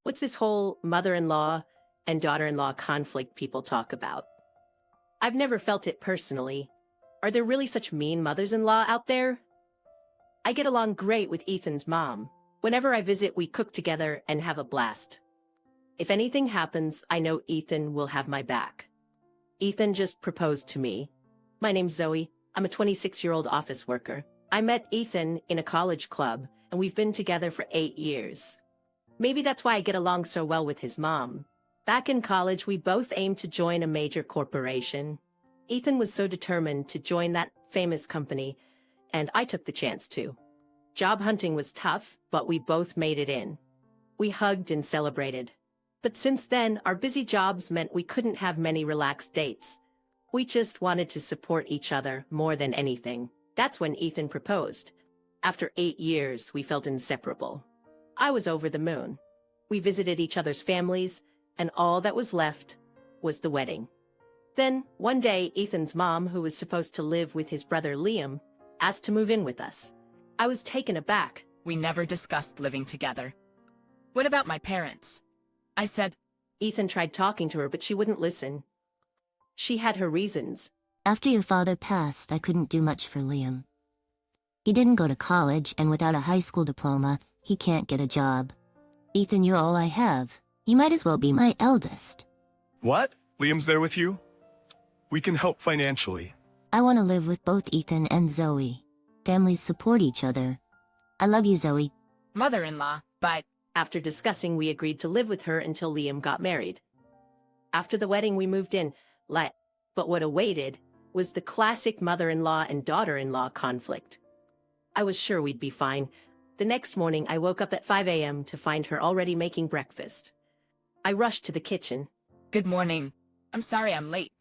What's this whole mother-in-law and daughter-in-law conflict people talk about? I've never felt it personally. Are there really such mean mothers-in-law out there? I get along great with Ethan's mom. Whenever I visit, we cook together and have a blast. If anything happens, I know Ethan will have my back. Ethan just proposed to me. My name's Zoe. I'm a 26-year-old office worker. I met Ethan in a college club, and we've been together for 8 years. Maybe that's why I get along so well with his mom. Back in college, we both aimed to join a major corporation. Ethan was so determined to join that famous company, and I took the chance to. Job hunting was tough, but we both made it in. We hugged and celebrated. But since then, our busy jobs meant we couldn't have many relaxed dates. We just wanted to support each other more than anything. That's when Ethan proposed. After 8 years, we felt inseparable. I was over the moon. We visited each other's families, and all that was left was the wedding. Then, one day, Ethan's mom, who was supposed to live with his brother Liam, asked to move in with us. I was taken aback. We never discussed living together. What about my parents? I said. Ethan tried talking to her, but she wouldn't listen. She had her reasons. After your father passed, I couldn't do much for Liam. He didn't go to college, and without a high school diploma, he can't get a job. Ethan, you're all I have. You might as well be my eldest. What? Liam's there with you? We can help financially. I want to live with both Ethan and Zoe. Families support each other. I love you, Zoe. Mother-in-law, but... After discussing, we agreed to live with her until Liam got married. After the wedding, we moved in. But what awaited was the classic mother-in-law and daughter-in-law conflict. I was sure we'd be fine. The next morning, I woke up at 5 a.m. to find her already making breakfast. I rushed to the kitchen. Good morning. I'm sorry I'm late.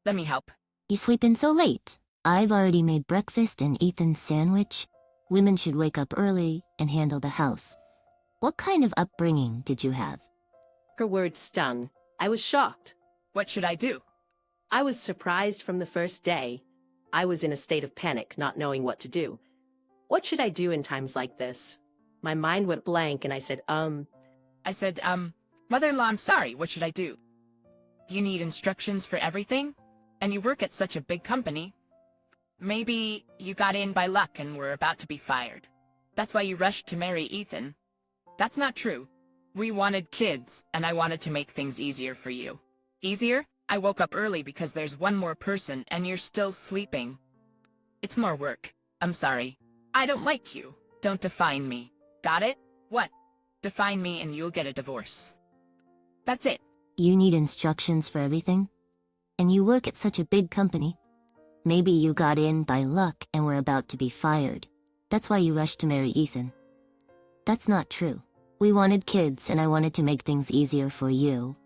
Let me help. You sleeping so late? I've already made breakfast and Ethan's sandwich. Women should wake up early and handle the house. What kind of upbringing did you have? Her words stung. I was shocked. What should I do? I was surprised from the first day. I was in a state of panic, not knowing what to do. What should I do in times like this? My mind went blank and I said, Mother-in-law, I'm sorry, what should I do? You need instructions for everything? And you work at such a big company. Maybe you got in by luck and were about to be fired. That's why you rushed to marry Ethan. That's not true. We wanted kids, and I wanted to make things easier for you. Easier? I woke up early because there's one more person and you're still sleeping. It's more work. I'm sorry. I don't like you. Don't define me. Got it? What? Define me and you'll get a divorce. That's it. You need instructions for everything? And you work at such a big company? Maybe you got in by luck and were about to be fired. That's why you rushed to marry Ethan. That's not true. We wanted kids and I wanted to make things easier for you.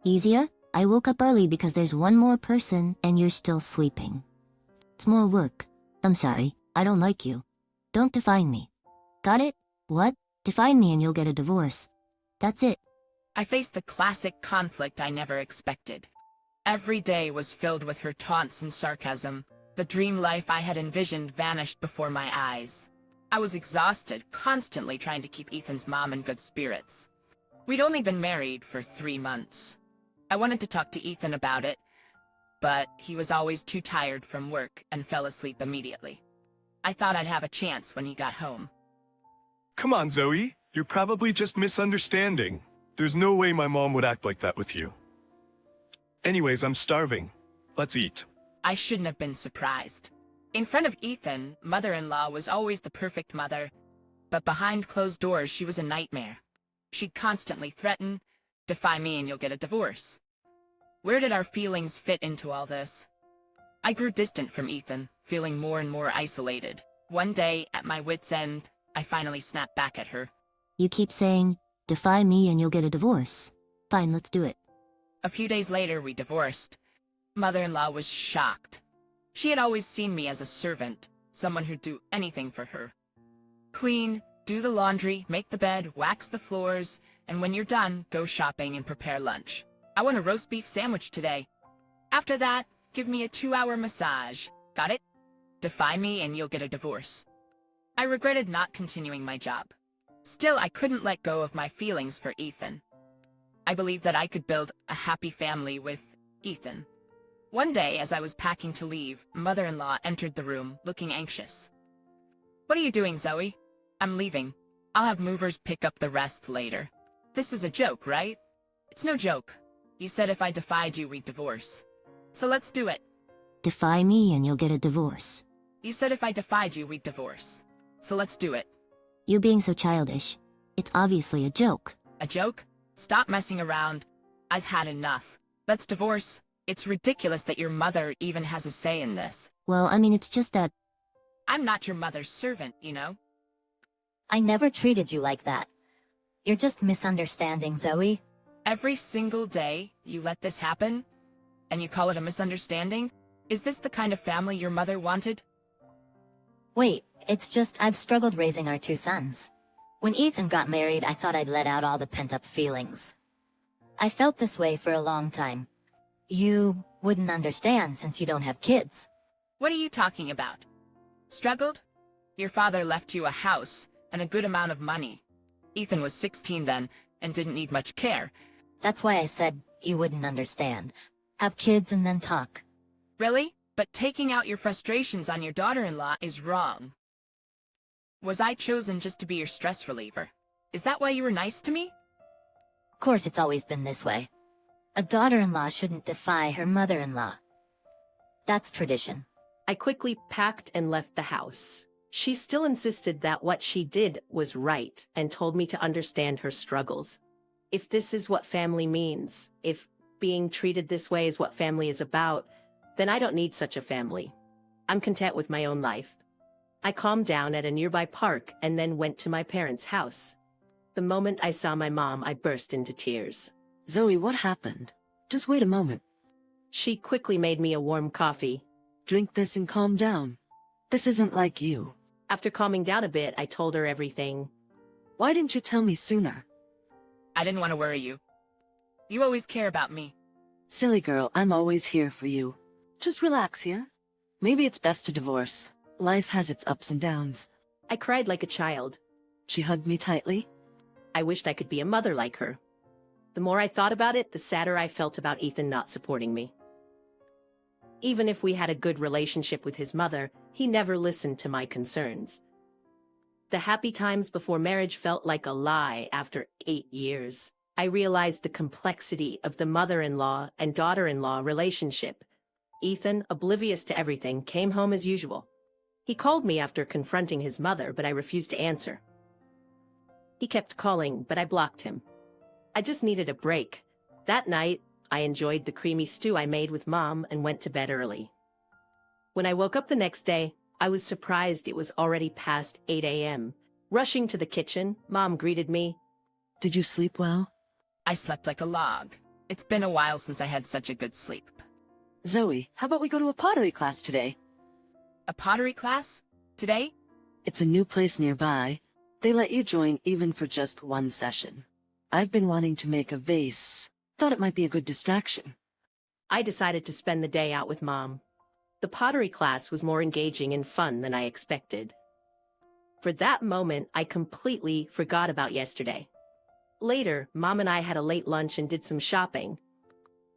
Easier? I woke up early because there's one more person and you're still sleeping. It's more work. I'm sorry. I don't like you. Don't define me. Got it? What? Define me and you'll get a divorce. That's it. I faced the classic conflict I never expected. Every day was filled with her taunts and sarcasm. The dream life I had envisioned vanished before my eyes. I was exhausted, constantly trying to keep Ethan's mom in good spirits. We'd only been married for 3 months. I wanted to talk to Ethan about it, but he was always too tired from work and fell asleep immediately. I thought I'd have a chance when he got home. Come on, Zoe. You're probably just misunderstanding. There's no way my mom would act like that with you. Anyways, I'm starving. Let's eat. I shouldn't have been surprised. In front of Ethan, mother-in-law was always the perfect mother, but behind closed doors she was a nightmare. She'd constantly threaten, defy me and you'll get a divorce. Where did our feelings fit into all this? I grew distant from Ethan, feeling more and more isolated. One day, at my wit's end, I finally snapped back at her. You keep saying, defy me and you'll get a divorce. Fine, let's do it. A few days later, we divorced. Mother-in-law was shocked. She had always seen me as a servant, someone who'd do anything for her. Clean, do the laundry, make the bed, wax the floors, and when you're done, go shopping and prepare lunch. I want a roast beef sandwich today. After that, give me a 2-hour massage. Got it? Defy me and you'll get a divorce. I regretted not continuing my job. Still, I couldn't let go of my feelings for Ethan. I believed that I could build a happy family with Ethan. One day, as I was packing to leave, mother-in-law entered the room, looking anxious. "What are you doing, Zoe?" "I'm leaving. I'll have movers pick up the rest later." "This is a joke, right?" "It's no joke. You said if I defied you, we'd divorce. So let's do it." Defy me and you'll get a divorce. "You said if I defied you, we'd divorce. So let's do it." You're being so childish. It's obviously a joke. "A joke? Stop messing around. I've had enough. Let's divorce. It's ridiculous that your mother even has a say in this. Well, I mean, it's just that I'm not your mother's servant, you know?" I never treated you like that. You're just misunderstanding, Zoe. Every single day, you let this happen? And you call it a misunderstanding? Is this the kind of family your mother wanted? Wait, it's just I've struggled raising our 2 sons. When Ethan got married, I thought I'd let out all the pent-up feelings. I felt this way for a long time. You wouldn't understand since you don't have kids. What are you talking about? Struggled? Your father left you a house and a good amount of money. Ethan was 16 then and didn't need much care. That's why I said you wouldn't understand. Have kids and then talk. Really? But taking out your frustrations on your daughter-in-law is wrong. Was I chosen just to be your stress reliever? Is that why you were nice to me? Of course it's always been this way. A daughter-in-law shouldn't defy her mother-in-law. That's tradition. I quickly packed and left the house. She still insisted that what she did was right and told me to understand her struggles. If this is what family means, if being treated this way is what family is about, then I don't need such a family. I'm content with my own life. I calmed down at a nearby park and then went to my parents' house. The moment I saw my mom, I burst into tears. Zoe, what happened? Just wait a moment. She quickly made me a warm coffee. Drink this and calm down. This isn't like you. After calming down a bit, I told her everything. Why didn't you tell me sooner? I didn't want to worry you. You always care about me. Silly girl, I'm always here for you. Just relax here. Maybe it's best to divorce. Life has its ups and downs. I cried like a child. She hugged me tightly. I wished I could be a mother like her. The more I thought about it, the sadder I felt about Ethan not supporting me. Even if we had a good relationship with his mother, he never listened to my concerns. The happy times before marriage felt like a lie after 8 years. I realized the complexity of the mother-in-law and daughter-in-law relationship. Ethan, oblivious to everything, came home as usual. He called me after confronting his mother, but I refused to answer. He kept calling, but I blocked him. I just needed a break. That night, I enjoyed the creamy stew I made with Mom and went to bed early. When I woke up the next day, I was surprised it was already past 8 a.m. Rushing to the kitchen, Mom greeted me. Did you sleep well? I slept like a log. It's been a while since I had such a good sleep. Zoe, how about we go to a pottery class today? A pottery class? Today? It's a new place nearby. They let you join even for just 1 session. I've been wanting to make a vase. Thought it might be a good distraction. I decided to spend the day out with Mom. The pottery class was more engaging and fun than I expected. For that moment, I completely forgot about yesterday. Later, Mom and I had a late lunch and did some shopping.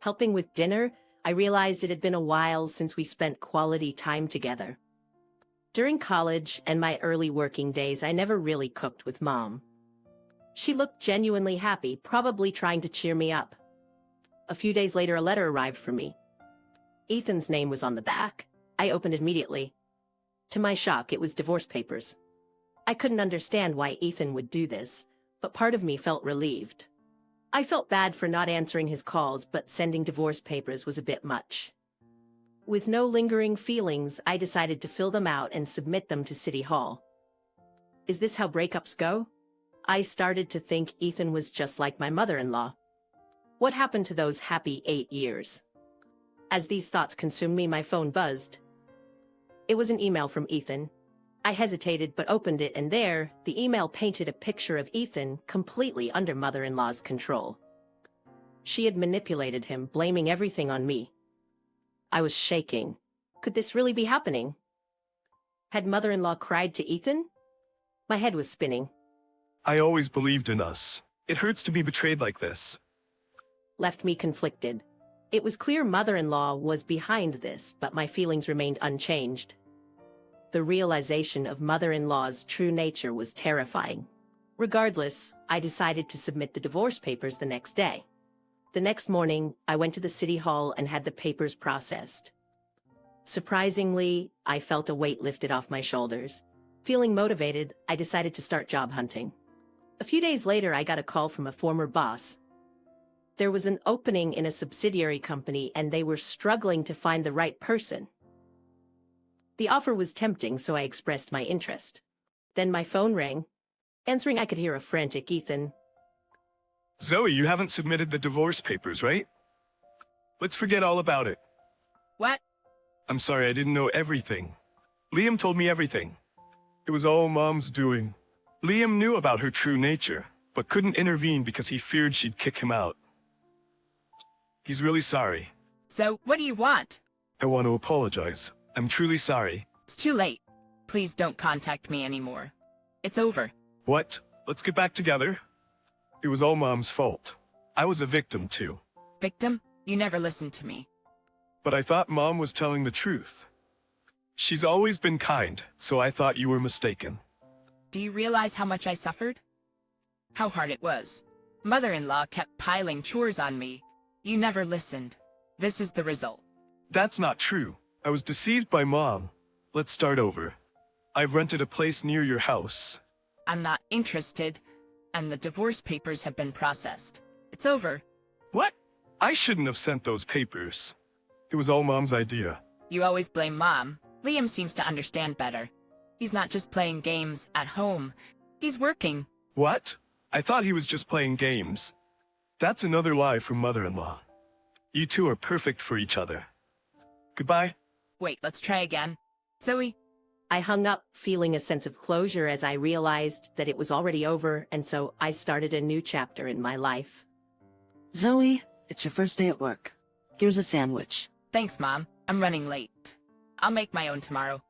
Helping with dinner, I realized it had been a while since we spent quality time together. During college and my early working days, I never really cooked with Mom. She looked genuinely happy, probably trying to cheer me up. A few days later, a letter arrived for me. Ethan's name was on the back. I opened it immediately. To my shock, it was divorce papers. I couldn't understand why Ethan would do this, but part of me felt relieved. I felt bad for not answering his calls, but sending divorce papers was a bit much. With no lingering feelings, I decided to fill them out and submit them to City Hall. Is this how breakups go? I started to think Ethan was just like my mother-in-law. What happened to those happy 8 years? As these thoughts consumed me, my phone buzzed. It was an email from Ethan. I hesitated but opened it, and there, the email painted a picture of Ethan completely under mother-in-law's control. She had manipulated him, blaming everything on me. I was shaking. Could this really be happening? Had mother-in-law cried to Ethan? My head was spinning. I always believed in us. It hurts to be betrayed like this. left me conflicted. It was clear mother-in-law was behind this, but my feelings remained unchanged. The realization of mother-in-law's true nature was terrifying. Regardless, I decided to submit the divorce papers the next day. The next morning, I went to the city hall and had the papers processed. Surprisingly, I felt a weight lifted off my shoulders. Feeling motivated, I decided to start job hunting. A few days later, I got a call from a former boss. There was an opening in a subsidiary company and they were struggling to find the right person. The offer was tempting, so I expressed my interest. Then my phone rang. Answering, I could hear a frantic Ethan. Zoe, you haven't submitted the divorce papers, right? Let's forget all about it. What? I'm sorry, I didn't know everything. Liam told me everything. It was all Mom's doing. Liam knew about her true nature, but couldn't intervene because he feared she'd kick him out. He's really sorry. So, what do you want? I want to apologize. I'm truly sorry. It's too late. Please don't contact me anymore. It's over. What? Let's get back together. It was all Mom's fault. I was a victim too. Victim? You never listened to me. But I thought Mom was telling the truth. She's always been kind, so I thought you were mistaken. Do you realize how much I suffered? How hard it was. Mother-in-law kept piling chores on me. You never listened. This is the result. That's not true. I was deceived by Mom. Let's start over. I've rented a place near your house. I'm not interested, and the divorce papers have been processed. It's over. What? I shouldn't have sent those papers. It was all Mom's idea. You always blame Mom. Liam seems to understand better. He's not just playing games at home. He's working. What? I thought he was just playing games. That's another lie from Mother-in-law. You two are perfect for each other. Goodbye. Wait, let's try again. Zoe? I hung up, feeling a sense of closure as I realized that it was already over, and so I started a new chapter in my life. Zoe, it's your first day at work. Here's a sandwich. Thanks, Mom. I'm running late. I'll make my own tomorrow.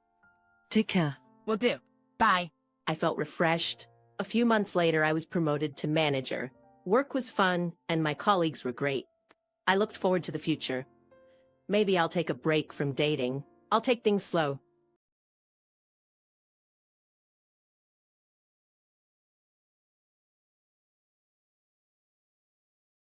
Take care. Will do. Bye. I felt refreshed. A few months later, I was promoted to manager. Work was fun, and my colleagues were great. I looked forward to the future. Maybe I'll take a break from dating. I'll take things slow.